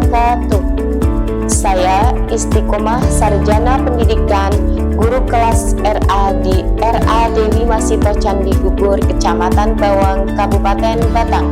wabarakatuh. Saya Istiqomah Sarjana Pendidikan, guru kelas RA di RA Dewi Masito Candi Gugur, Kecamatan Bawang, Kabupaten Batang,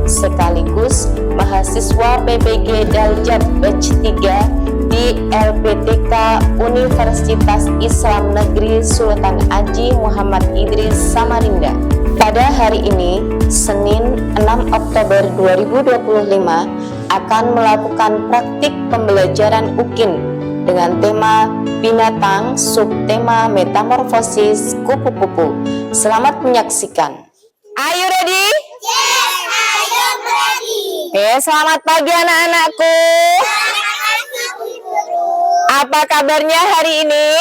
sekaligus mahasiswa PPG Daljab Batch 3 di LPTK Universitas Islam Negeri Sultan Haji Muhammad Idris Samarinda. Pada hari ini, Senin 6 Oktober 2025, akan melakukan praktik pembelajaran UKIN dengan tema binatang, subtema metamorfosis kupu-kupu. Selamat menyaksikan. Are you ready? Yes, I am ready. Oke, selamat pagi anak-anakku. Apa kabarnya hari ini?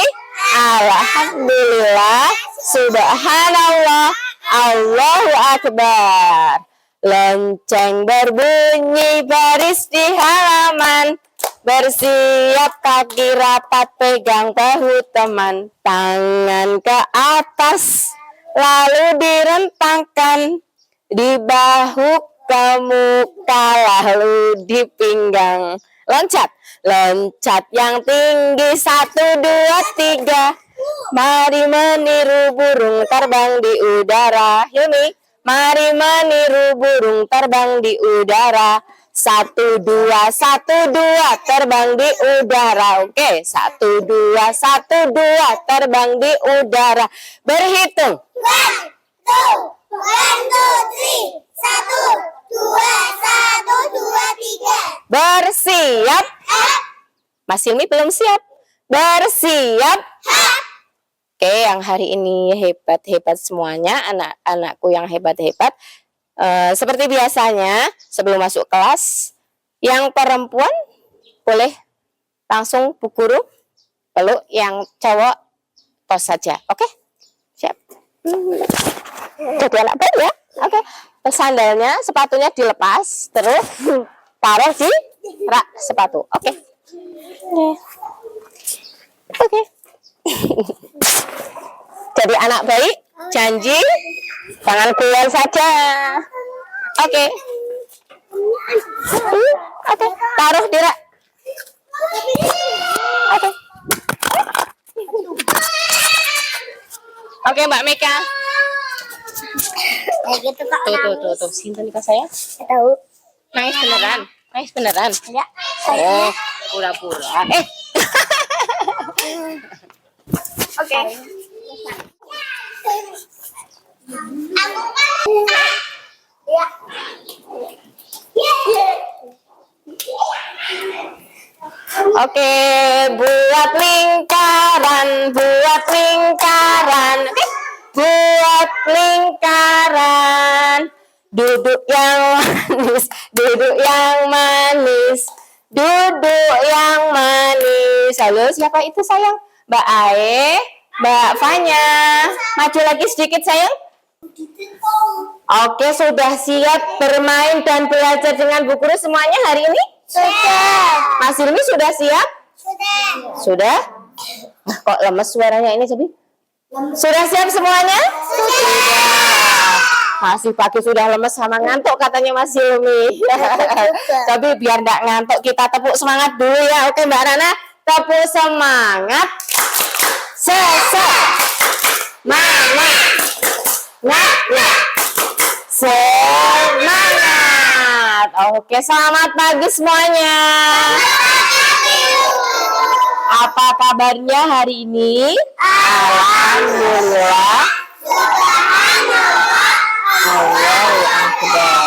Alhamdulillah, subhanallah, Allahu Akbar. Lonceng berbunyi baris di halaman, bersiap kaki rapat pegang bahu teman, tangan ke atas lalu direntangkan, di bahu ke muka lalu di pinggang. Loncat, loncat yang tinggi 1, 2, 3. Mari meniru burung terbang di udara. Hilmi, mari meniru burung terbang di udara. 1, 2, 1, 2 terbang di udara. Oke, 1, 2, 1, 2 terbang di udara. Berhitung. 1, 2, 3. 1, 2, 1, 2, 3. Bersiap. Mas Hilmi belum siap. Bersiap. Oke, yang hari ini hebat-hebat semuanya, anak-anakku yang hebat-hebat. Seperti biasanya, sebelum masuk kelas, yang perempuan boleh langsung Bu Guru peluk, yang cowok tos saja. Oke? Siap. Jadi anak baik ya. Oke. Sandalnya, sepatunya dilepas, terus taruh di rak sepatu. Oke. Oke. Jadi anak baik, janji jangan keluar saja. Oke. Oke, taruh di rak. Oke. Oke, Mbak Meka. Gitu kok. Tuh. Sinten nikah saya? Tahu. Nangis beneran? Nangis beneran? Enggak. Oh, pura-pura. Oke. Ya. Oke, buat lingkaran, buat lingkaran. Oke, buat lingkaran. Duduk yang manis, duduk yang manis, duduk yang manis. Halo, siapa itu sayang? Mbak Ae, Mbak Fanya. Maju lagi sedikit sayang. Oke, sudah siap bermain dan belajar dengan Bu Guru semuanya hari ini? Sudah. Mas Hilmi sudah siap? Sudah. Sudah? Kok lemes suaranya ini, Cebi? Sudah siap semuanya? Sudah. Masih pagi sudah lemes sama ngantuk katanya Mas Hilmi. Tapi biar nggak ngantuk, kita tepuk semangat dulu ya. Oke Mbak Nana, tepuk semangat. Mama. Semangat. Oke, selamat pagi semuanya. Apa kabarnya hari ini? Alhamdulillah. Allahu Akbar.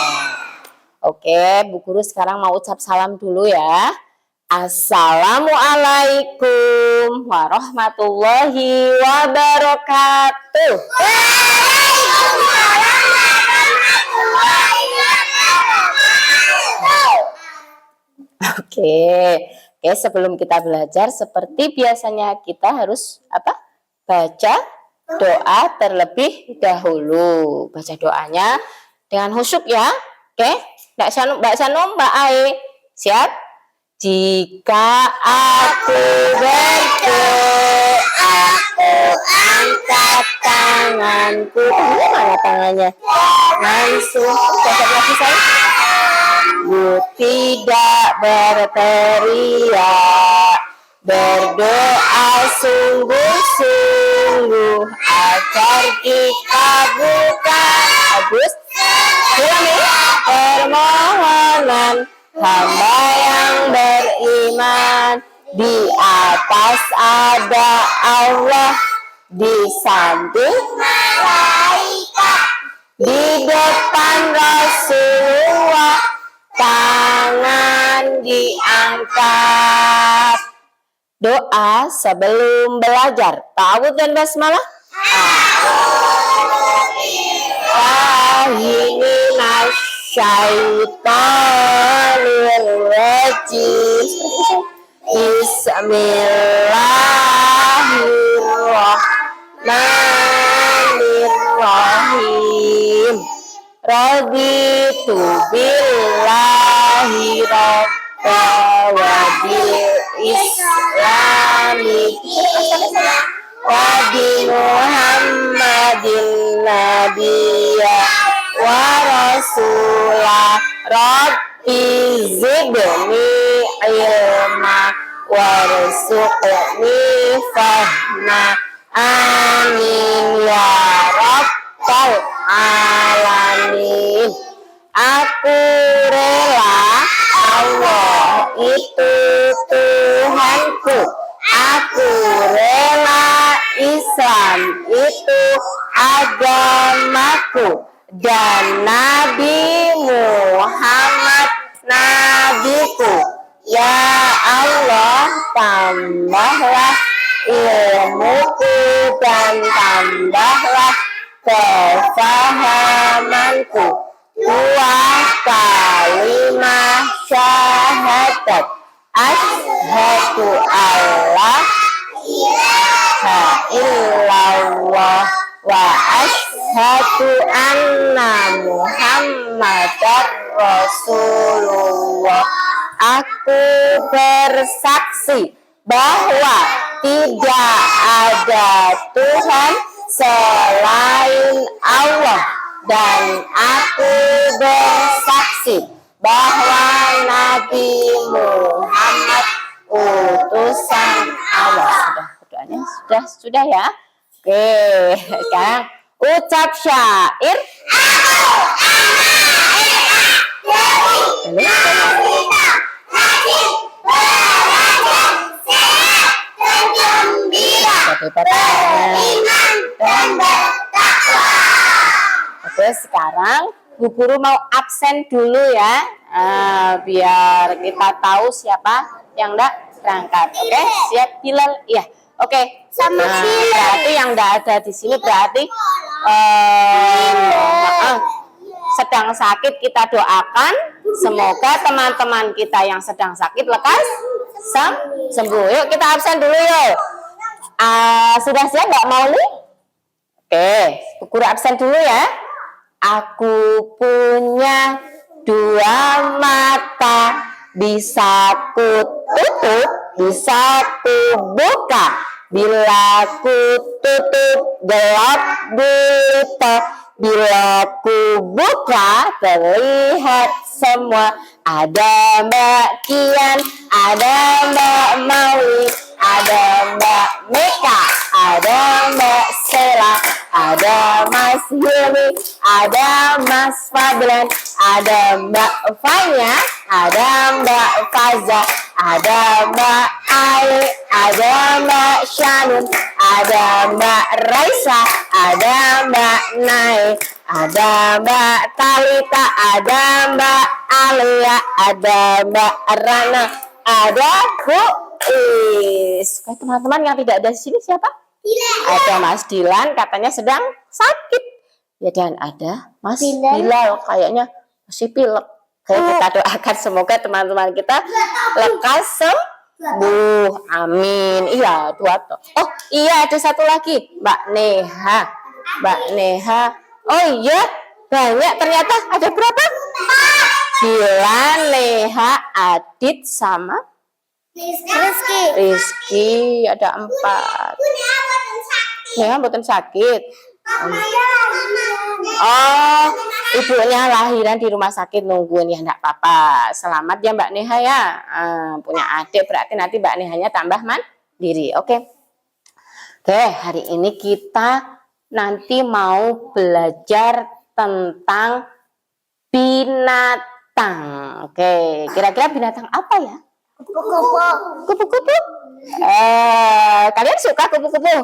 Oke, Bu Guru sekarang mau ucap salam dulu ya. Assalamualaikum warahmatullahi wabarakatuh. Oke, sebelum kita belajar seperti biasanya kita harus apa? Baca doa terlebih dahulu. Baca doanya dengan khusyuk ya. Oke, Mbak Sanum, Mbak Ae, siap? Jika aku berdoa, aku angkat tanganku. Ini mana tangannya? Langsung, cocok lagi saya. Ibu tidak berteriak, berdoa sungguh-sungguh agar dikabulkan. Bagus. Ulangi. Permohonan hamba yang beriman, di atas ada Allah, di samping malaikat, di depan Rasulullah, tangan diangkat. Doa sebelum belajar. Ta'awudz dan basmalah. Minasyaitonirrajim. Bismillahirrahmanirrahim. Raditu billahi rabba wa bil islami wa bi Muhammadin nabiyya wa rasulah. Rabbi zidni ilma warzuqni fahma. Amin ya rabbal alamin. Aku rela Allah itu Tuhanku. Aku rela Islam itu agamaku, dan Nabi Muhammad nabiku. Ya Allah, tambahlah ilmuku dan tambahlah kefahamanku. Kuah kalimah syahadat, asyhadu alla ilaha illallah wa asyhadu anna Muhammadar Rasulullah. Aku bersaksi bahwa tidak ada Tuhan selain Allah, dan aku bersaksi bahwa Nabi Muhammad utusan Allah. Sudah berdoanya? Sudah ya. Oke, sekarang ucap syair. Oke, sekarang Bu Guru mau absen dulu ya, biar kita tahu siapa yang enggak berangkat. Oke, siap Bilal? Iya. Oke, Sama berarti yang enggak ada di sini berarti sedang sakit. Kita doakan semoga teman-teman kita yang sedang sakit lekas sembuh. Yuk kita absen dulu yuk. Sudah siap Mbak Mauli? Oke, Bu Guru absen dulu ya. Aku punya dua mata, bisa ku tutup, bisa ku buka. Bila ku tutup gelap gulita, bila ku buka terlihat semua. Ada Mbak Kian, ada Mbak Mauli, ada Mbak Meka, ada Mbak Sela, ada Mas Hilmi, ada Mas Fadlan, ada Mbak Fanya, ada Mbak Faza, ada Mbak Ai, ada Mbak Shanun, ada Mbak Raisa, ada Mbak Nai, ada Mbak Talita, ada Mbak Alia, ada Mbak Rana, ada Bu Is. Teman-teman yang tidak ada di sini siapa? Ada Mas Dilan, katanya sedang sakit. Ya, dan ada Mas Bilal, kayaknya masih pilek. Kita doakan semoga teman-teman kita lekas sembuh. Amin. Iya, dua toh. Oh iya, ada satu lagi, Mbak Neha. Mbak Neha. Oh iya, banyak ternyata. Ada berapa? Dilan, Neha, Adit, sama Rizky. Ada 4. Neha mboten sakit. Oh, ibunya lahiran di rumah sakit nungguin ya, enggak apa-apa. Selamat ya Mbak Neha ya. Punya adik berarti nanti Mbak Nehanya tambah mandiri. Oke. Oke, hari ini kita nanti mau belajar tentang binatang. Oke, kira-kira binatang apa ya? Kupu-kupu. Kupu-kupu. Kalian suka kupu-kupu?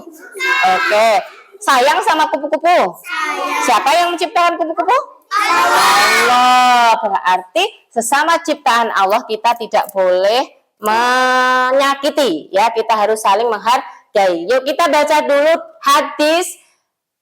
Oke. Sayang sama kupu-kupu? Siapa yang menciptakan kupu-kupu? Allah. Berarti sesama ciptaan Allah kita tidak boleh menyakiti. Ya, kita harus saling menghargai. Yuk kita baca dulu hadis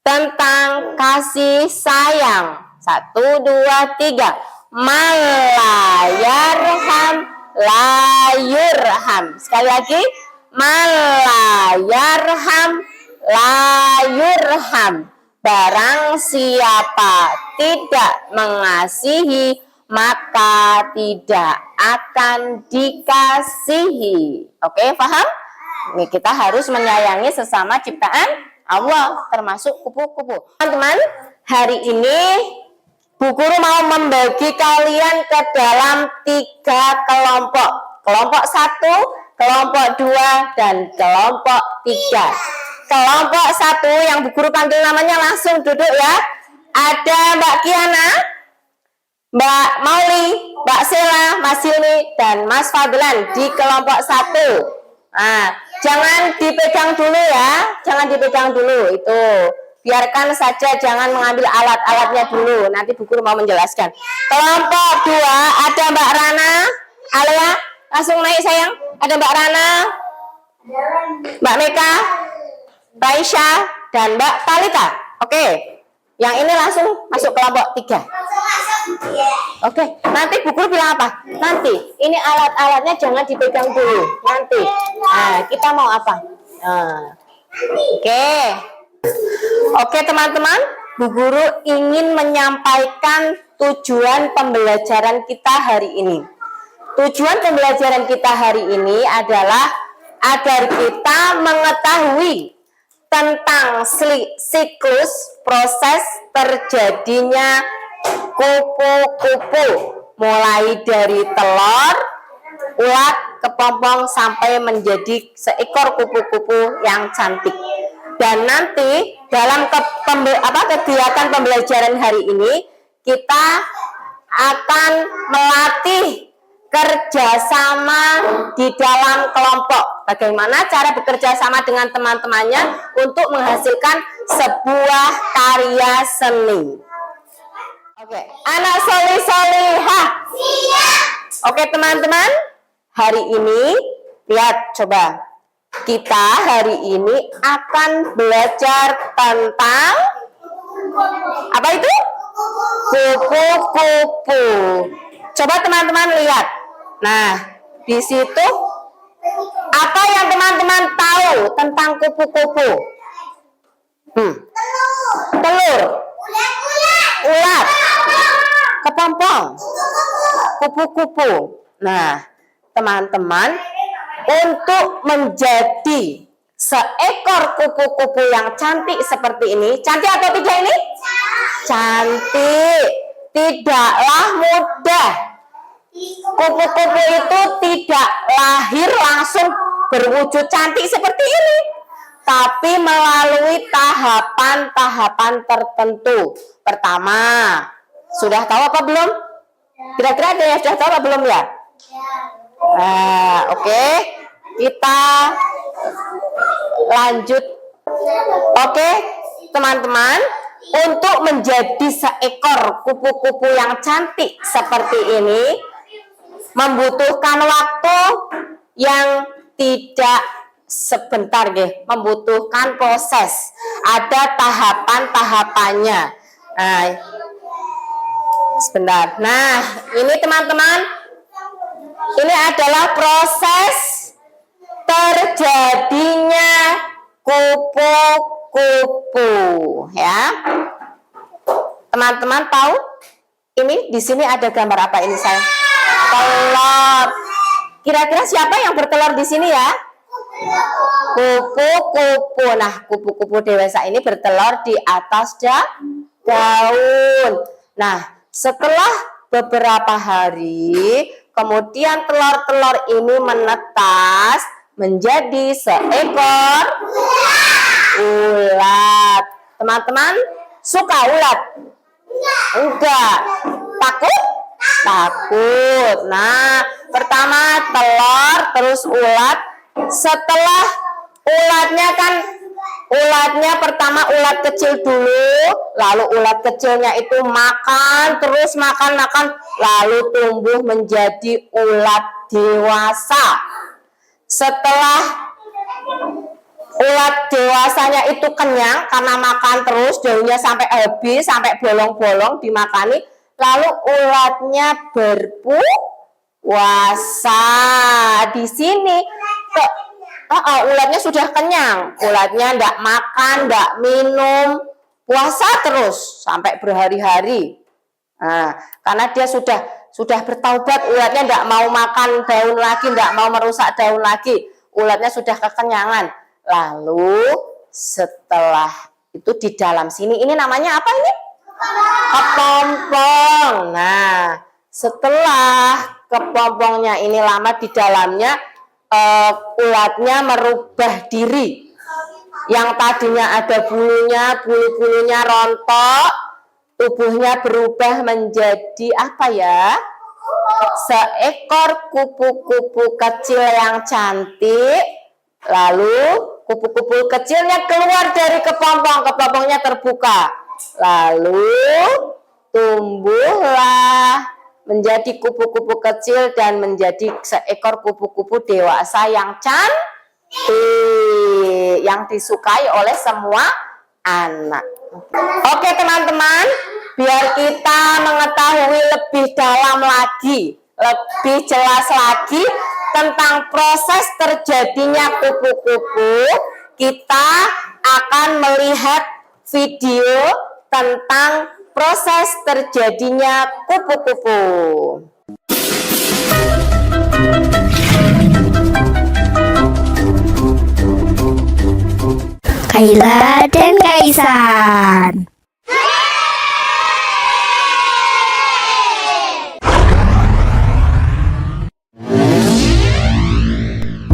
tentang kasih sayang. 1, 2, 3. Malayarham layurham. Sekali lagi. Malayarham layurham. Barang siapa tidak mengasihi, maka tidak akan dikasihi. Oke, paham? Ini kita harus menyayangi sesama ciptaan Allah, termasuk kupu-kupu. Teman-teman, hari ini Bu Guru mau membagi kalian ke dalam 3 kelompok. Kelompok 1, kelompok 2, dan kelompok 3. Kelompok 1 yang Bu Guru panggil namanya langsung duduk ya. Ada Mbak Kiana, Mbak Mauli, Mbak Sela, Mas Hilmi, dan Mas Fadlan di kelompok 1. Nah, jangan dipegang dulu ya. Jangan dipegang dulu itu. Biarkan saja, jangan mengambil alat-alatnya dulu. Nanti Bu Guru mau menjelaskan. Kelompok 2 ada Mbak Rana, Alia, langsung naik sayang. Ada Mbak Rana, Mbak Meka, Raisya, dan Mbak Talita. Oke. Yang ini langsung masuk kelompok 3. Oke. Nanti Bu Guru bilang apa? Nanti. Ini alat-alatnya jangan dipegang dulu. Nanti. Nah, kita mau apa? Oke. Oke teman-teman, Bu Guru ingin menyampaikan tujuan pembelajaran kita hari ini. Tujuan pembelajaran kita hari ini adalah agar kita mengetahui tentang siklus proses terjadinya kupu-kupu, mulai dari telur, ulat, kepompong sampai menjadi seekor kupu-kupu yang cantik. Dan nanti dalam kegiatan pembelajaran hari ini kita akan melatih kerjasama di dalam kelompok. Bagaimana cara bekerja sama dengan teman-temannya untuk menghasilkan sebuah karya seni. Oke, anak solih-solihah. Oke teman-teman, hari ini lihat coba. Kita hari ini akan belajar tentang apa itu? Kupu-kupu. Coba teman-teman lihat. Nah, di situ apa yang teman-teman tahu tentang kupu-kupu? Telur, ulat, kepompong, kupu-kupu. Nah, teman-teman, untuk menjadi seekor kupu-kupu yang cantik seperti ini, cantik atau tidak ini? Cantik. Tidaklah mudah. Kupu-kupu itu tidak lahir langsung berwujud cantik seperti ini, tapi melalui tahapan-tahapan tertentu. Pertama, sudah tahu apa belum? Kira-kira ada yang sudah tahu apa belum ya? Oke. Kita lanjut. Oke, teman-teman, untuk menjadi seekor kupu-kupu yang cantik seperti ini membutuhkan waktu yang tidak sebentar, membutuhkan proses. Ada tahapan-tahapannya. Nah, sebentar. Nah, ini teman-teman, ini adalah proses terjadinya kupu-kupu, ya. Teman-teman tahu? Ini di sini ada gambar apa ini saya? Telur. Kira-kira siapa yang bertelur di sini ya? kupu-kupu. Nah, kupu-kupu dewasa ini bertelur di atas daun. Nah, setelah beberapa hari, kemudian telur-telur ini menetas menjadi seekor ulat. Teman-teman suka ulat? Enggak. Takut? Takut. Nah, pertama telur, terus ulat. Setelah ulatnya pertama ulat kecil dulu, lalu ulat kecilnya itu makan, terus makan, lalu tumbuh menjadi ulat dewasa. Setelah ulat dewasanya itu kenyang karena makan terus daunnya sampai habis, sampai bolong-bolong dimakani, lalu ulatnya berpuasa. Di sini ulatnya sudah kenyang, ulatnya enggak makan, enggak minum, puasa terus sampai berhari-hari. Nah, karena dia sudah bertaubat, ulatnya enggak mau makan daun lagi, enggak mau merusak daun lagi, ulatnya sudah kekenyangan. Lalu setelah itu di dalam sini, ini namanya apa ini? Kepompong. Nah, setelah kepompongnya ini lama di dalamnya, ulatnya merubah diri. Yang tadinya ada bulu-bulunya rontok, tubuhnya berubah menjadi apa ya? Seekor kupu-kupu kecil yang cantik. Lalu kupu-kupu kecilnya keluar dari kepompong, kepompongnya terbuka. Lalu tumbuhlah menjadi kupu-kupu kecil dan menjadi seekor kupu-kupu dewasa yang cantik, yang disukai oleh semua anak. Oke teman-teman, biar kita mengetahui lebih dalam lagi, lebih jelas lagi tentang proses terjadinya kupu-kupu, kita akan melihat video tentang proses terjadinya kupu-kupu. Kayla dan Kaisan.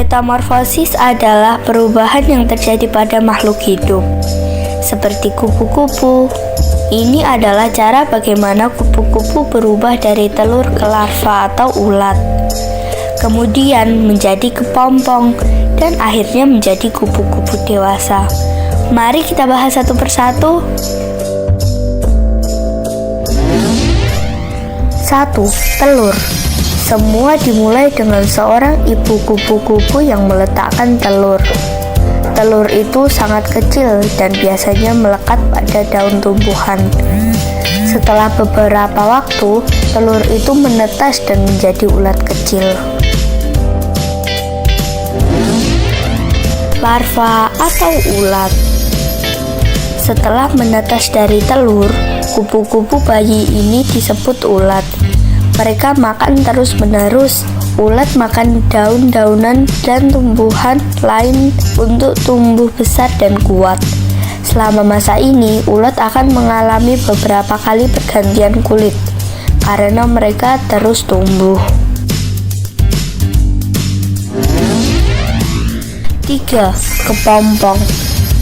Metamorfosis adalah perubahan yang terjadi pada makhluk hidup, seperti kupu-kupu. Ini adalah cara bagaimana kupu-kupu berubah dari telur ke larva atau ulat, kemudian menjadi kepompong, dan akhirnya menjadi kupu-kupu dewasa. Mari kita bahas satu persatu. 1. Telur. Semua dimulai dengan seorang ibu kupu-kupu yang meletakkan telur. Telur itu sangat kecil dan biasanya melekat pada daun tumbuhan. Setelah beberapa waktu, telur itu menetas dan menjadi ulat kecil. Larva atau ulat. Setelah menetas dari telur, kupu-kupu bayi ini disebut ulat. Mereka makan terus-menerus. Ulat makan daun-daunan dan tumbuhan lain untuk tumbuh besar dan kuat. Selama masa ini, ulat akan mengalami beberapa kali pergantian kulit karena mereka terus tumbuh. 3. Kepompong.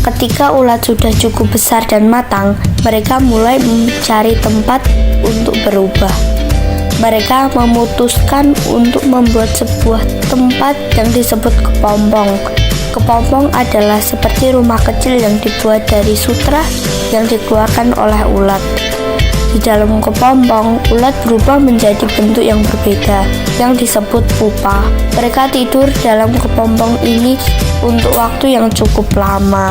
Ketika ulat sudah cukup besar dan matang, mereka mulai mencari tempat untuk berubah. Mereka memutuskan untuk membuat sebuah tempat yang disebut kepompong. Kepompong adalah seperti rumah kecil yang dibuat dari sutra yang dikeluarkan oleh ulat. Di dalam kepompong, ulat berubah menjadi bentuk yang berbeda, yang disebut pupa. Mereka tidur dalam kepompong ini untuk waktu yang cukup lama.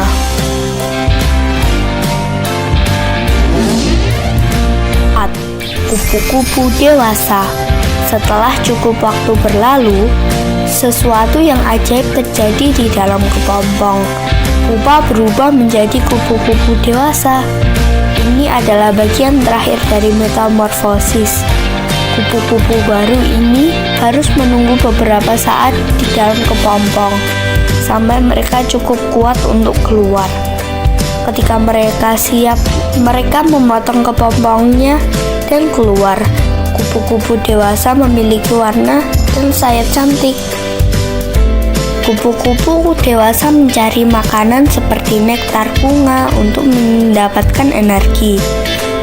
Kupu-kupu dewasa. Setelah cukup waktu berlalu, sesuatu yang ajaib terjadi di dalam kepompong. Pupa berubah menjadi kupu-kupu dewasa. Ini adalah bagian terakhir dari metamorfosis. Kupu-kupu baru ini harus menunggu beberapa saat di dalam kepompong. sampai mereka cukup kuat untuk keluar. Ketika mereka siap, mereka memotong kepompongnya dan keluar. Kupu-kupu dewasa memiliki warna dan sayap cantik. Kupu-kupu dewasa mencari makanan seperti nektar bunga untuk mendapatkan energi.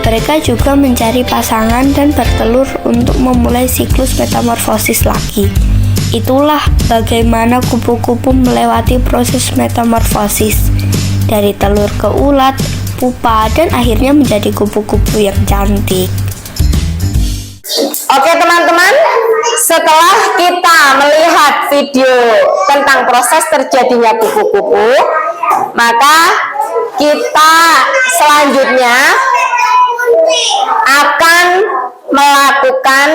Mereka juga mencari pasangan dan bertelur untuk memulai siklus metamorfosis lagi. Itulah bagaimana kupu-kupu melewati proses metamorfosis dari telur ke ulat, pupa, dan akhirnya menjadi kupu-kupu yang cantik. Oke teman-teman, setelah kita melihat video tentang proses terjadinya kupu-kupu, maka kita selanjutnya akan melakukan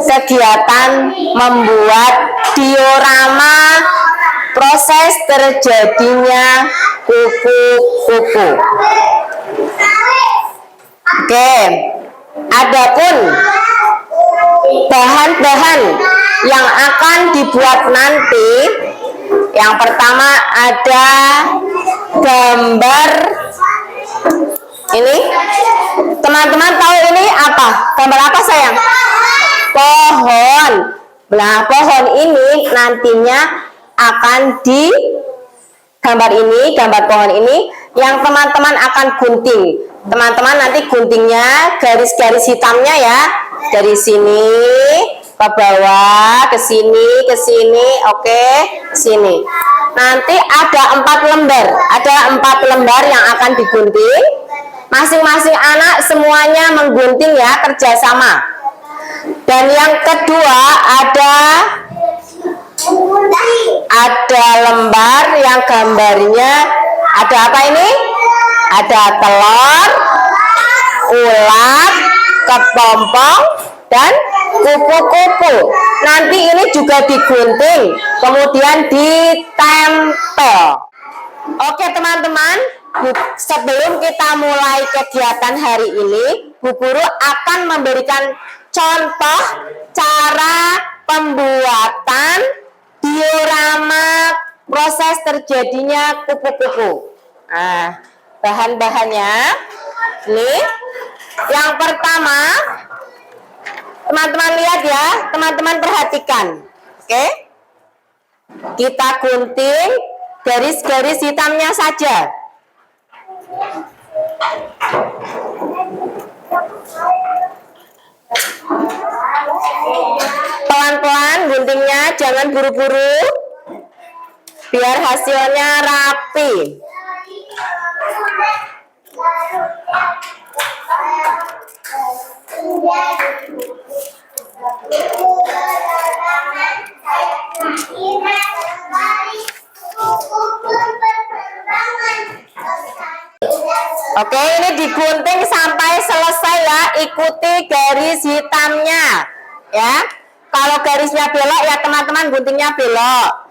kegiatan membuat diorama proses terjadinya kupu-kupu. Oke, adapun bahan-bahan yang akan dibuat nanti, yang pertama ada gambar ini. Teman-teman tahu ini apa? Gambar apa sayang? Pohon. Nah, pohon ini nantinya akan di gambar ini, gambar pohon ini yang teman-teman akan gunting. Teman-teman nanti guntingnya garis-garis hitamnya ya, dari sini ke bawah, ke sini, oke, sini. Nanti ada 4 lembar, yang akan digunting. Masing-masing anak semuanya menggunting ya, kerjasama. Dan yang kedua ada lembar yang gambarnya ada apa ini? Ada telur, ulat, kepompong, dan kupu-kupu. Nanti ini juga digunting, kemudian ditempel. Oke teman-teman, sebelum kita mulai kegiatan hari ini, Bu Guru akan memberikan contoh cara pembuatan diorama proses terjadinya kupu-kupu. Nah, bahan-bahannya ini. Yang pertama, teman-teman lihat ya, teman-teman perhatikan. Oke, kita gunting garis-garis hitamnya saja. Pelan-pelan guntingnya, jangan buru-buru, biar hasilnya rapi. Oke, ini digunting sampai selesai ya, ikuti garis hitamnya ya. Kalau garisnya belok ya teman-teman guntingnya belok.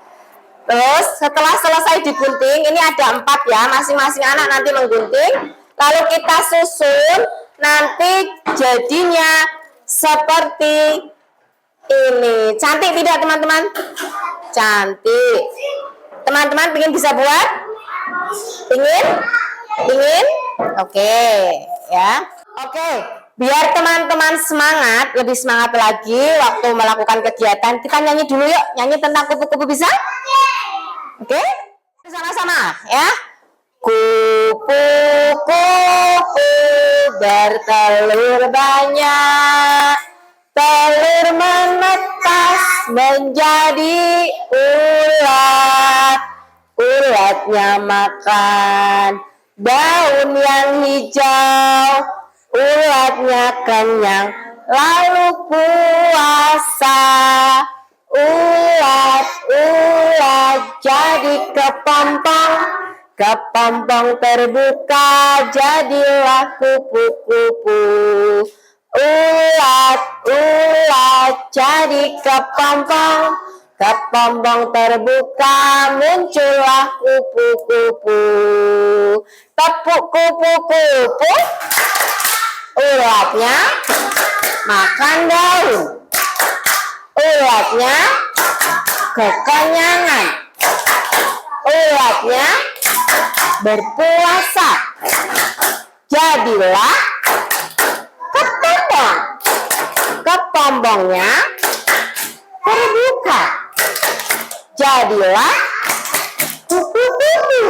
Terus setelah selesai digunting, ini ada 4 ya, masing-masing anak nanti menggunting. Lalu kita susun, nanti jadinya seperti ini. Cantik tidak teman-teman? Cantik. Teman-teman ingin bisa buat? Ingin? Oke, ya. Oke, biar teman-teman semangat, lebih semangat lagi waktu melakukan kegiatan, kita nyanyi dulu yuk. Nyanyi tentang kupu-kupu bisa? Oke? Sama-sama ya. Kupu-kupu bertelur banyak, telur menetas menjadi ulat. Ulatnya makan daun yang hijau, ulatnya kenyang lalu puasa. Ulat jadi kepompong, kepompong terbuka jadilah kupu-kupu. Ulat jadi kepompong, kepompong terbuka muncullah kupu-kupu. Tepuk kupu-kupu, ulatnya makan daun, ulatnya kekenyangan, ulatnya berpuasa. Jadilah kepompong. Kepompongnya terbuka. Jadilah kupu-kupu.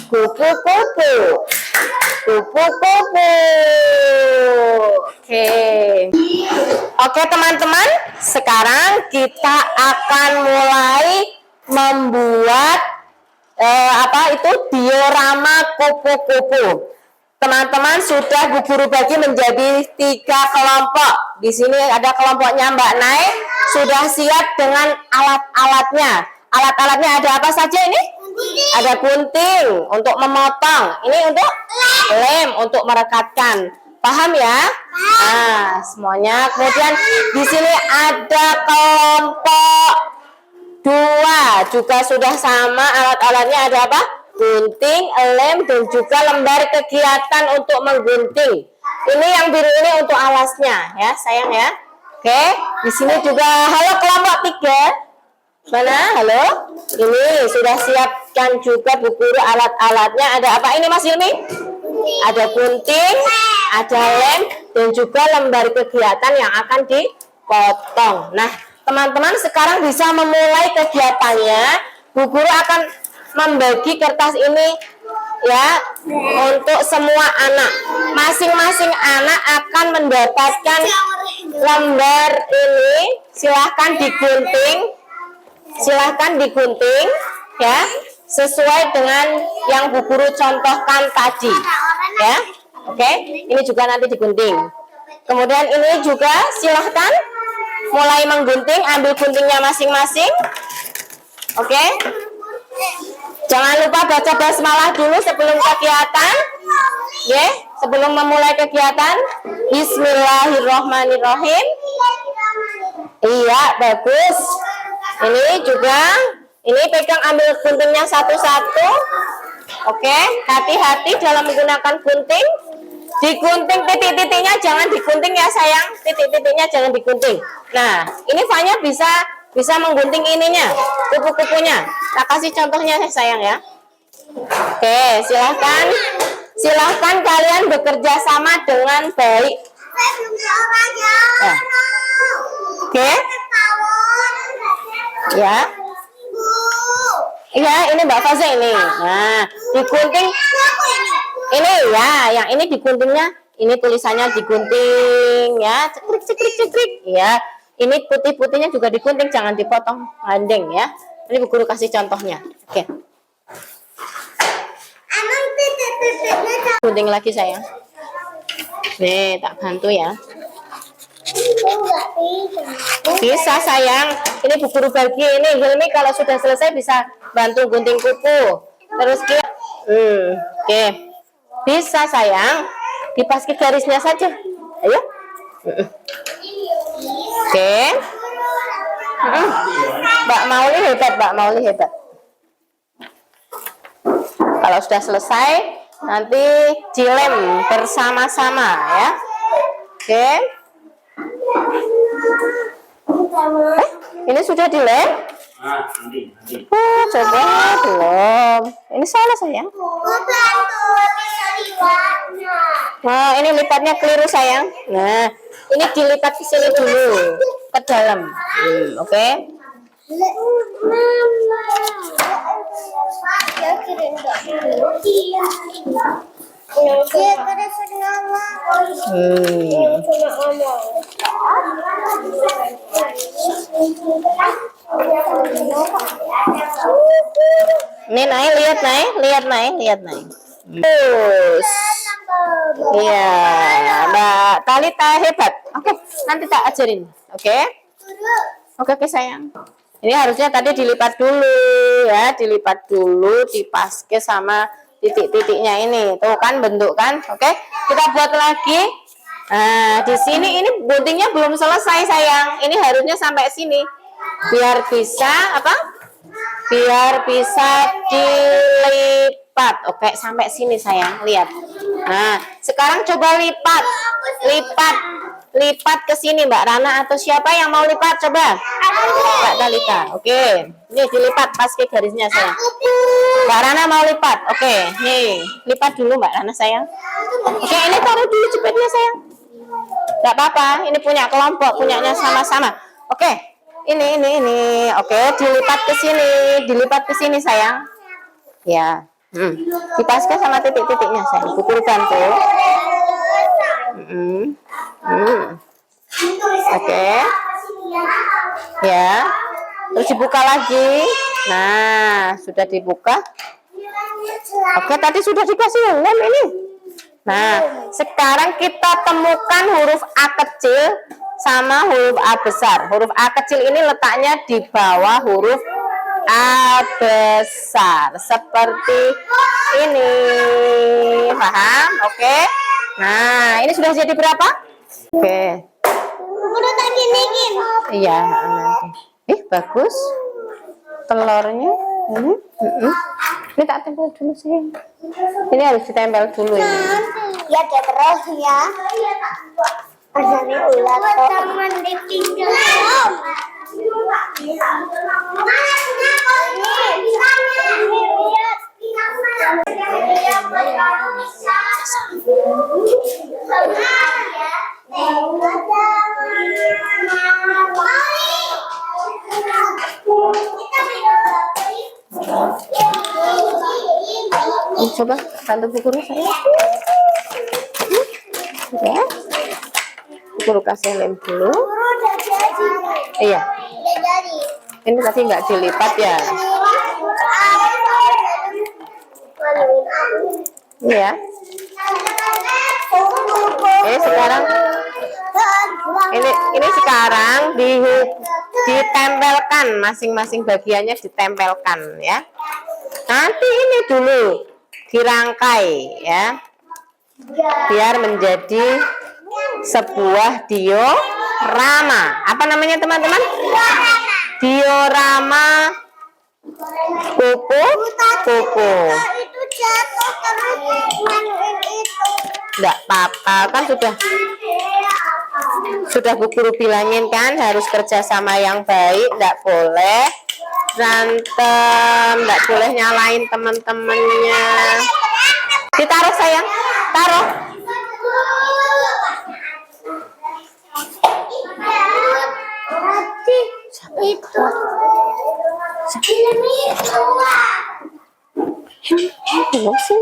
Kupu-kupu. Kupu-kupu. Oke teman-teman, sekarang kita akan mulai membuat diorama kupu-kupu. Teman-teman sudah Bu Guru bagi menjadi 3 kelompok. Di sini ada kelompoknya Mbak Nay, sudah siap dengan alat-alatnya. Alat-alatnya ada apa saja ini? Ada gunting untuk memotong, ini untuk lem untuk merekatkan. Paham ya? Nah, semuanya. Kemudian di sini ada kelompok 2 juga sudah sama alat-alatnya, ada apa? Gunting, lem, dan juga lembar kegiatan untuk menggunting. Ini yang biru ini untuk alasnya ya, sayang ya. Oke, di sini juga halo kelompok 3. Mana? Halo? Ini sudah siapkan juga Bu Guru alat-alatnya. Ada apa ini Mas Hilmi? Ada gunting, ada lem, dan juga lembar kegiatan yang akan dipotong. Nah, teman-teman sekarang bisa memulai kegiatannya. Bu Guru akan membagi kertas ini ya untuk semua anak. Masing-masing anak akan mendapatkan lembar ini. Silahkan digunting. Silahkan digunting ya sesuai dengan yang Bu Guru contohkan tadi ya. Oke, ini juga nanti digunting. Kemudian ini juga silahkan mulai menggunting, ambil guntingnya masing-masing. Oke, jangan lupa baca basmalah dulu sebelum kegiatan ya, sebelum memulai kegiatan. Bismillahirrohmanirrohim. Iya, bagus. Ini juga, ini pegang ambil guntingnya satu-satu. Oke, hati-hati dalam menggunakan gunting. Digunting titik-titiknya jangan digunting ya sayang. Titik-titiknya jangan digunting. Nah, ini Fanya bisa menggunting ininya, kupu-kupunya. Kita kasih contohnya sayang ya. Oke, silahkan kalian bekerja sama dengan baik. Nah. Oke. Ya. Iya, ini Mbak Faza ini. Nah, digunting. Ini ya, yang ini diguntingnya, ini tulisannya digunting ya, cekrik. Ya, ini putih-putihnya juga digunting, jangan dipotong landeng ya. Ini Bu Guru kasih contohnya. Oke. Gunting lagi sayang. Nih, tak bantu ya. Bisa sayang, ini Bu Guru bagi ini Hilmi kalau sudah selesai bisa bantu gunting kuku. Terus oke. Bisa sayang, dipaski garisnya saja. Ayo. Oke. Mbak Mauli hebat. Kalau sudah selesai, nanti dilem bersama-sama ya. Oke. Ini sudah dilem? Oh, coba belum. Ini salah sayang. Nah, ini lipatnya keliru sayang. Nah, ini dilipat ke sini dulu, ke dalam. Oke. Ini lihat naik. Terus. Iya, Mbak Talita hebat. Oke, nanti tak ajarin. Oke, sayang. Ini harusnya tadi dilipat dulu ya, dipaske sama titik-titiknya ini. Tuh kan bentuk kan. Oke, kita buat lagi. Nah, di sini ini guntingnya belum selesai sayang. Ini harusnya sampai sini. Biar bisa apa? Biar bisa dilipat. Oke, sampai sini sayang. Lihat. Nah, sekarang coba lipat ke sini Mbak Rana atau siapa yang mau lipat coba? Mbak Talita. Oke. Ini dilipat pas ke garisnya sayang. Mbak Rana mau lipat. Oke. Nih, lipat dulu Mbak Rana sayang. Oke, ini taruh dulu jepitnya sayang. Enggak apa-apa. Ini punya kelompok, punyanya sama-sama. Oke. Ini. Oke, dilipat ke sini. Dilipat ke sini sayang. Ya. Dipaskan sama titik-titiknya sayang. Pukulkan tuh. Oke. Ya. Terus dibuka lagi. Nah, sudah dibuka. Oke, tadi sudah dikasih lem ini. Nah, sekarang kita temukan huruf A kecil sama huruf A besar. Huruf A kecil ini letaknya di bawah huruf A besar. Seperti ini. Paham? Oke. Nah, ini sudah jadi berapa? Oke. Udah tak gini. Iya, nanti. Bagus. Telurnya. Ini tak tempel dulu sih. Ini harus ditempel dulu ini. Ya ada terus ya. Asal ulat teman ditinggal. Coba bantu Bu Guru saya. Ya. Bu Guru kasih lem dulu. Iya. Ini tadi nggak dilipat ya. Iya. Sekarang ini sekarang ditempelkan, masing-masing bagiannya ditempelkan ya. Nanti ini dulu dirangkai ya, biar menjadi sebuah diorama. Apa namanya teman-teman? Diorama kupu-kupu. Itu jatuh karena manuin itu. Enggak apa-apa, kan sudah Bu Guru bilangin kan harus kerjasama yang baik, enggak boleh berantem, enggak boleh nyalain teman-temannya. Ditaruh sayang, taruh. Itu film itu. Belum sih.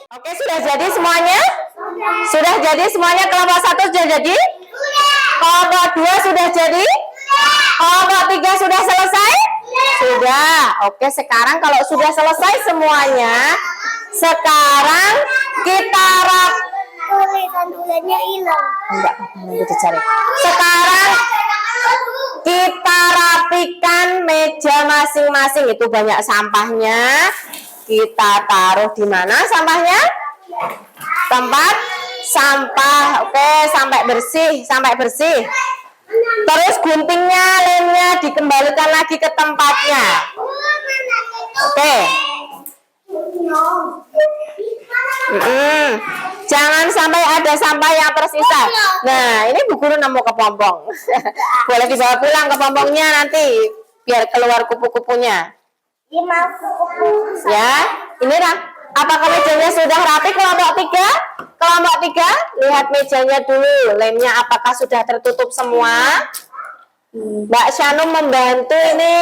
Oke, sudah jadi semuanya? Sudah jadi semuanya? Kelompok 1 sudah jadi? Kelompok 2 sudah jadi? Kelompok 3 sudah selesai? Sudah. Oke, sekarang kalau sudah selesai semuanya, sekarang kita tulisannya hilang. Enggak apa-apa, nanti dicari. Sekarang kita rapikan meja masing-masing. Itu banyak sampahnya. Kita taruh di mana sampahnya? Tempat sampah. Oke, sampai bersih. Terus guntingnya, lemnya dikembalikan lagi ke tempatnya. Oke. Jangan sampai ada sampah yang tersisa. Nah, ini Bu Guru nemu kepompong. Boleh dibawa pulang kepompongnya nanti, biar keluar kupu-kupunya. Ya, ini apakah mejanya sudah rapi kelompok 3? Kelompok 3, lihat mejanya dulu. Lemnya apakah sudah tertutup semua? Mbak Syanu membantu ini.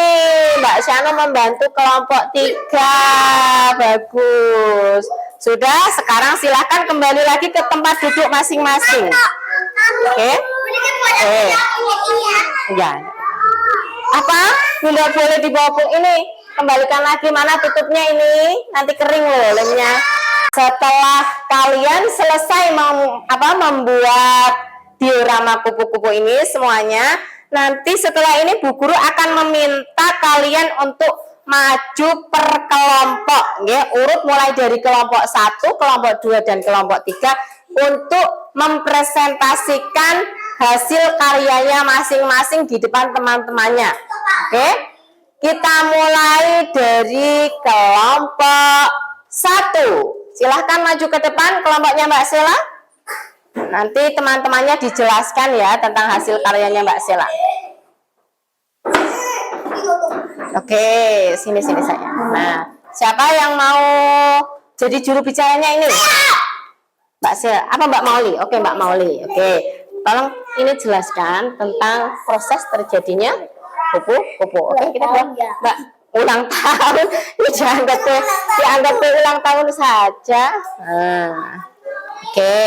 Mbak Syanu membantu kelompok 3. Bagus. Sudah, sekarang silakan kembali lagi ke tempat duduk masing-masing. Oke? Ya. Apa? Tidak boleh dibawa pulang ini. Kembalikan lagi, mana tutupnya ini? Nanti kering loh lemnya. Setelah kalian selesai membuat diorama kupu-kupu ini semuanya, nanti setelah ini Bu Guru akan meminta kalian untuk maju per kelompok, ya, urut mulai dari kelompok 1, kelompok 2 dan kelompok 3 untuk mempresentasikan hasil karyanya masing-masing di depan teman-temannya. Oke? Kita mulai dari kelompok Silahkan maju ke depan kelompoknya Mbak Sela. Nanti teman-temannya dijelaskan ya tentang hasil karyanya Mbak Sela. Oke, sini saya. Nah, siapa yang mau jadi juru bicaranya ini? Mbak Sela, apa Mbak Mauli? Oke, Mbak Mauli. Oke, tolong ini jelaskan tentang proses terjadinya kupu-kupu. Oke, kita buat Mbak ulang tahun. Ini dianggap ulang tahun saja. Oke,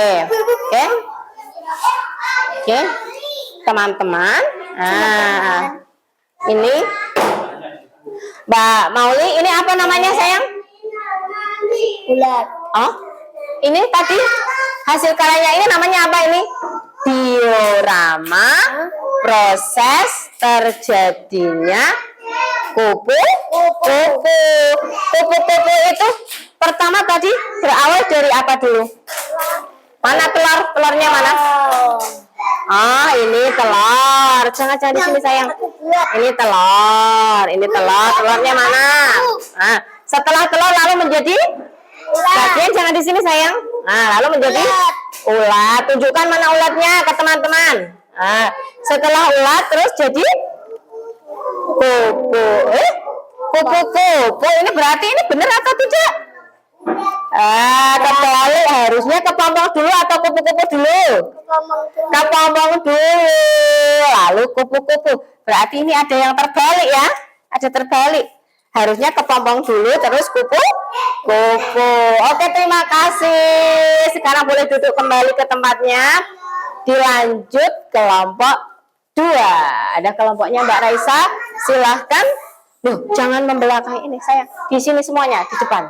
teman-teman. Nah, ini Mbak Mauli, ini apa namanya sayang? Ulat. Oh, ini tadi hasil karyanya ini namanya apa ini? Diorama proses terjadinya kupu-kupu. Kupu-kupu itu pertama tadi berawal dari apa dulu? Mana telurnya mana? Oh, ini telur. Jangan di sini sayang. Ini telur. Telurnya mana? Nah, setelah telur lalu menjadi bagian, jangan di sini sayang. Nah, lalu menjadi ulat. Tunjukkan mana ulatnya ke teman-teman. Nah, setelah ulat terus jadi kupu. Kupu-kupu. Ini berarti ini benar atau tidak? Kebalik, harusnya kepompong dulu atau kupu-kupu dulu? Kepompong dulu, lalu kupu-kupu. Berarti ini ada yang terbalik ya? Ada terbalik. Harusnya kepompong dulu, terus kupu-kupu. Oke, terima kasih. Sekarang boleh duduk kembali ke tempatnya. Dilanjut kelompok 2. Ada kelompoknya Mbak Raisa. Silahkan. Loh, jangan membelakangi ini sayang. Di sini semuanya, di depan.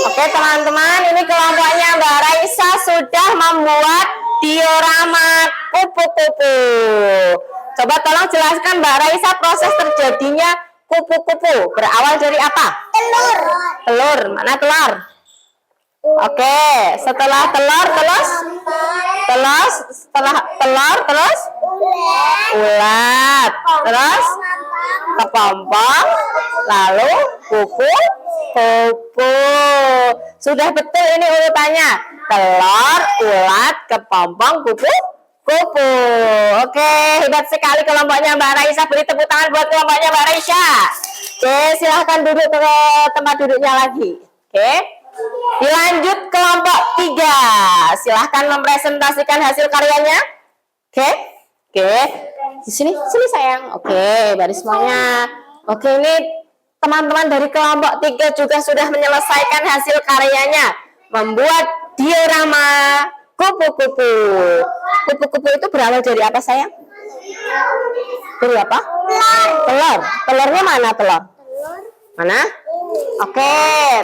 Oke, teman-teman, ini kelompoknya Mbak Raisa sudah membuat diorama kupu-kupu. Coba tolong jelaskan Mbak Raisa proses terjadinya kupu-kupu. Berawal dari apa? Telur. Mana telur? Oke, setelah telur terus ulat, terus kepompong, lalu kupu-kupu. Sudah betul ini urutannya. Telur, ulat, kepompong, kupu-kupu. Oke, hebat sekali kelompoknya Mbak Raisa. Beri tepuk tangan buat kelompoknya Mbak Raisa. Oke, silahkan duduk ke tempat duduknya lagi. Oke, dilanjut kelompok 3. Silahkan mempresentasikan hasil karyanya. Oke. Di sini sayang. Oke, baris semuanya. Oke, ini teman-teman dari kelompok 3 juga sudah menyelesaikan hasil karyanya, membuat diorama kupu-kupu. Kupu-kupu itu berawal dari apa sayang? Dari apa? Telur. Telurnya mana telur? Mana? Oke,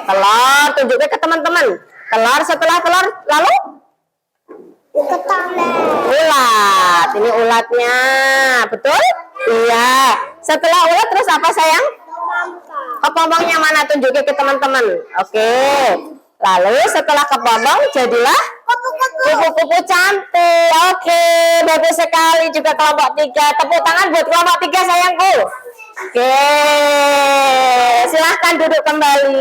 telur. Tunjukkan ke teman-teman. Telur, setelah telur lalu ulat. Ini ulatnya, betul? Iya. Setelah ulat terus apa sayang? Kepompongnya mana? Tunjukin ke teman-teman. Oke. Lalu setelah kepompong jadilah kupu-kupu cantik. Oke, bagus sekali juga kelompok 3. Tepuk tangan buat kelompok 3 sayangku. Oke, silahkan duduk kembali.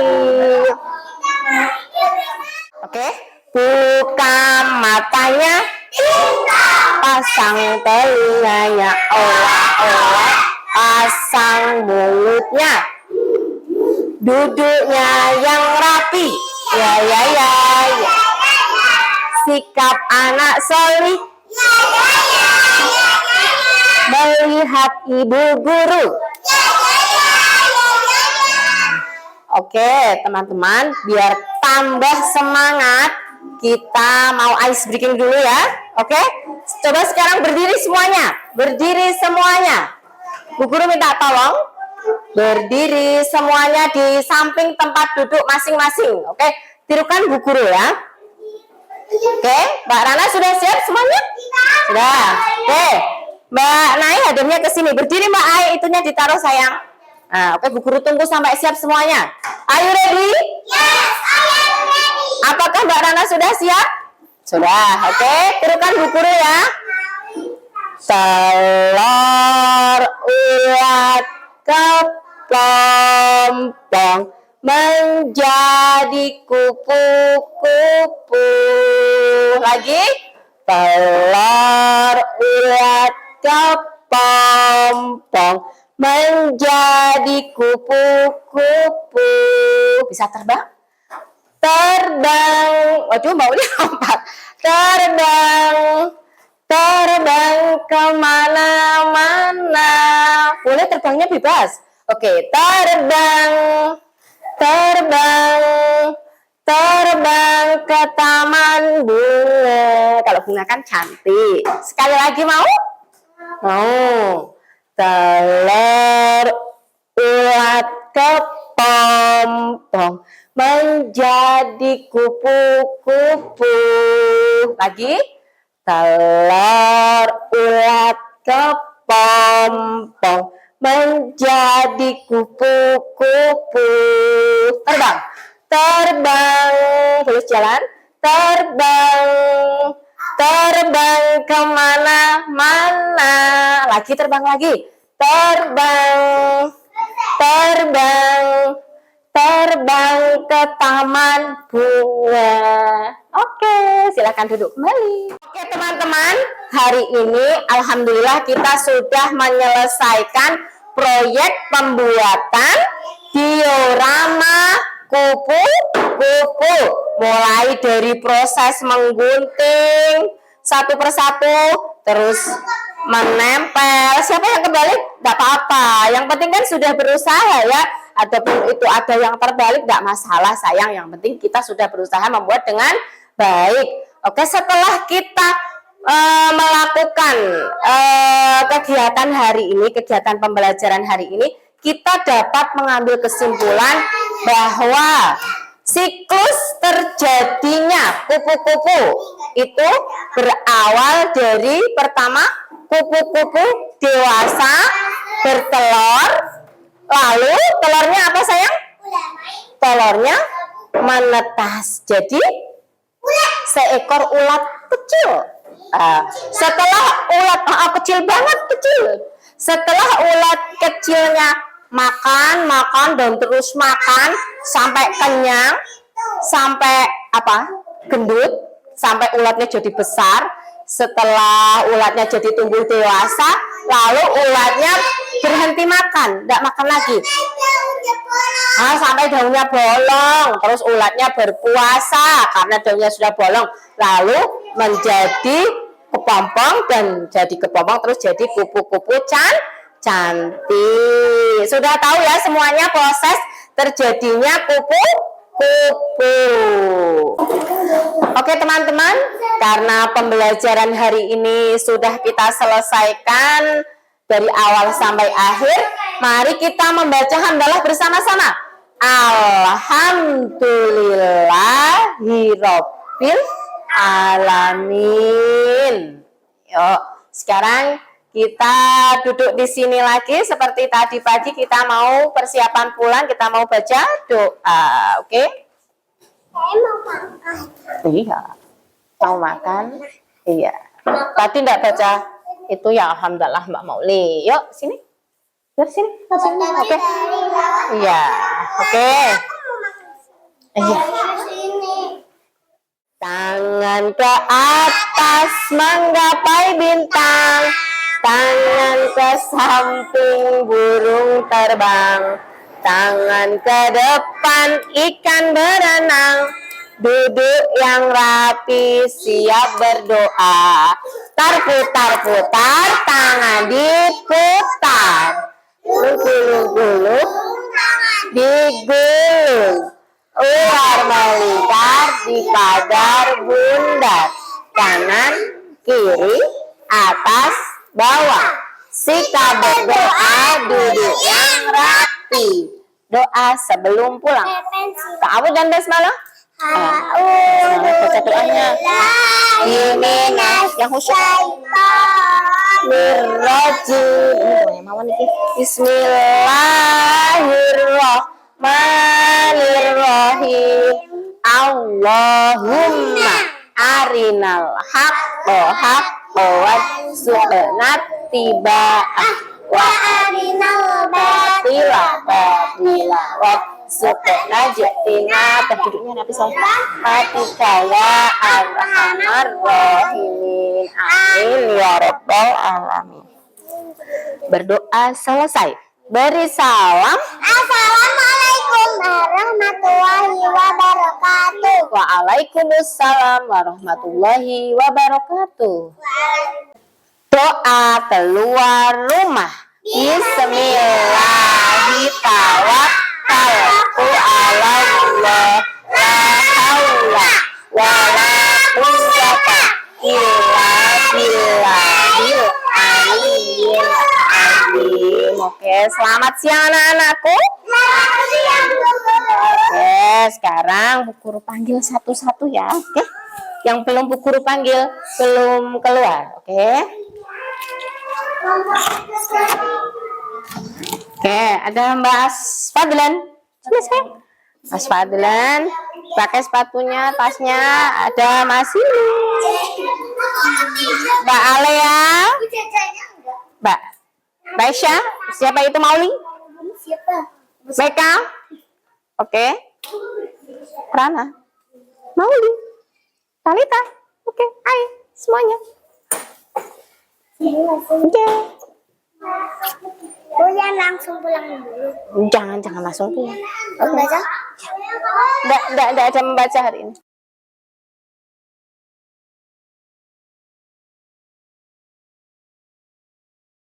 Oke. Buka matanya, pasang telinganya, olah-olah, pasang mulutnya, duduknya yang rapi, ya. Sikap anak solih, melihat ibu guru. Oke, teman-teman, biar tambah semangat, kita mau ice breaking dulu ya. Oke, coba sekarang berdiri semuanya. Berdiri semuanya. Bu Guru minta tolong berdiri semuanya di samping tempat duduk masing-masing. Oke, tirukan Bu Guru ya. Oke, Mbak Rana sudah siap semuanya? Sudah. Oke, Mbak Nai hadapnya ke sini. Berdiri Mbak Ai, itunya ditaruh sayang. Nah, oke, Bu Guru tunggu sampai siap semuanya. Are you ready? Yes, I am ready. Apakah Mbak Rana sudah siap? Sudah. Oke, tirukan Bu Guru ya. Telur, ulat kepompong menjadi kupu-kupu. Lagi. Telur ulat kepompong menjadi kupu-kupu. Bisa terbang? Terbang. Waduh, maunya lompat. Terbang kemana-mana. Boleh terbangnya bebas. Oke, terbang ke taman bunga. Kalau bunga kan cantik. Sekali lagi mau? Mau. Telur ulat kepompong menjadi kupu-kupu. Lagi. Telur ulat kepompong menjadi kupu-kupu. Terbang. Terus jalan. Terbang kemana-mana. Lagi terbang lagi. Terbang ke taman bunga. Oke, silakan duduk kembali. Oke teman-teman, hari ini alhamdulillah kita sudah menyelesaikan proyek pembuatan diorama kupu-kupu. Mulai dari proses menggunting satu persatu, terus menempel. Siapa yang kebalik? Tidak apa-apa. Yang penting kan sudah berusaha ya. Ataupun itu ada yang terbalik, tidak masalah sayang. Yang penting kita sudah berusaha membuat dengan baik. Oke, setelah kita melakukan kegiatan hari ini, kegiatan pembelajaran hari ini, kita dapat mengambil kesimpulan bahwa siklus terjadinya kupu-kupu itu berawal dari pertama kupu-kupu dewasa bertelur, lalu telurnya apa sayang? Telurnya menetas. Jadi seekor ulat kecil. Setelah ulat kecil banget kecil. Setelah ulat kecilnya makan dan terus makan sampai kenyang, sampai gendut, sampai ulatnya jadi besar. Setelah ulatnya jadi tumbuh dewasa, lalu ulatnya berhenti makan, tidak makan lagi. Sampai daunnya bolong, terus ulatnya berpuasa karena daunnya sudah bolong, lalu menjadi kepompong dan jadi kepompong terus jadi kupu-kupu cantik. Sudah tahu ya semuanya proses terjadinya kupu-kupu. Oke teman-teman, karena pembelajaran hari ini sudah kita selesaikan dari awal sampai akhir, mari kita membaca hamdalah bersama-sama. Alhamdulillahirabbil alamin. Yuk, sekarang kita duduk di sini lagi seperti tadi pagi. Kita mau persiapan pulang, kita mau baca doa, oke? Saya mau makan. Iya, mau makan? Iya. Tadi enggak baca itu ya, alhamdulillah Mbak Mauli. Yuk, sini. Dari sini, sini. Oke. Iya, oke. Iya. Tangan ke atas menggapai bintang, tangan ke samping burung terbang, tangan ke depan ikan berenang, duduk yang rapi siap berdoa, putar-putar tangan diputar, gulung-gulung digulung, ular melingkar di pagar bundar, kanan kiri atas bawah, sikap berdoa duduk yang rapi, doa sebelum pulang. Ta'awudz dan basmalah. Baca doanya. Yang khusyuk. Bismillahirrahmanirrahim. Allahumma arinal haqqo haqqo warzuqna tiba'ah wa arinal batila warzuqna ji'tina. Duduknya nanti saya Matikaya Ar-Rahman Rahimin. Amin ya rabbal alamin. Berdoa selesai. Beri salam. Assalamualaikum warahmatullahi wabarakatuh. Waalaikumsalam warahmatullahi wabarakatuh. Doa keluar rumah. Bismillahirrahmanirrahim. Allah la haula wala quwwata illa billahil aliyyil azim. Oke, selamat siang anak-anakku. Selamat siang, Guru. Oke, sekarang Bu Guru panggil satu-satu ya. Oke. Yang belum Bu Guru panggil belum keluar. Oke. Oke, ada Mbak Fadlan. Sini sayang. Mas Fadlan, pakai sepatunya, tasnya. Ada Mas ini. Mbak Alea. Mbak Baisha. Siapa itu Mauli? Siapa? Meka. Oke. Rana. Mauli. Talita. Oke, hai semuanya. Oke. Kalian langsung pulang dulu. Jangan langsung pulang. Membaca? Enggak ada membaca hari ini.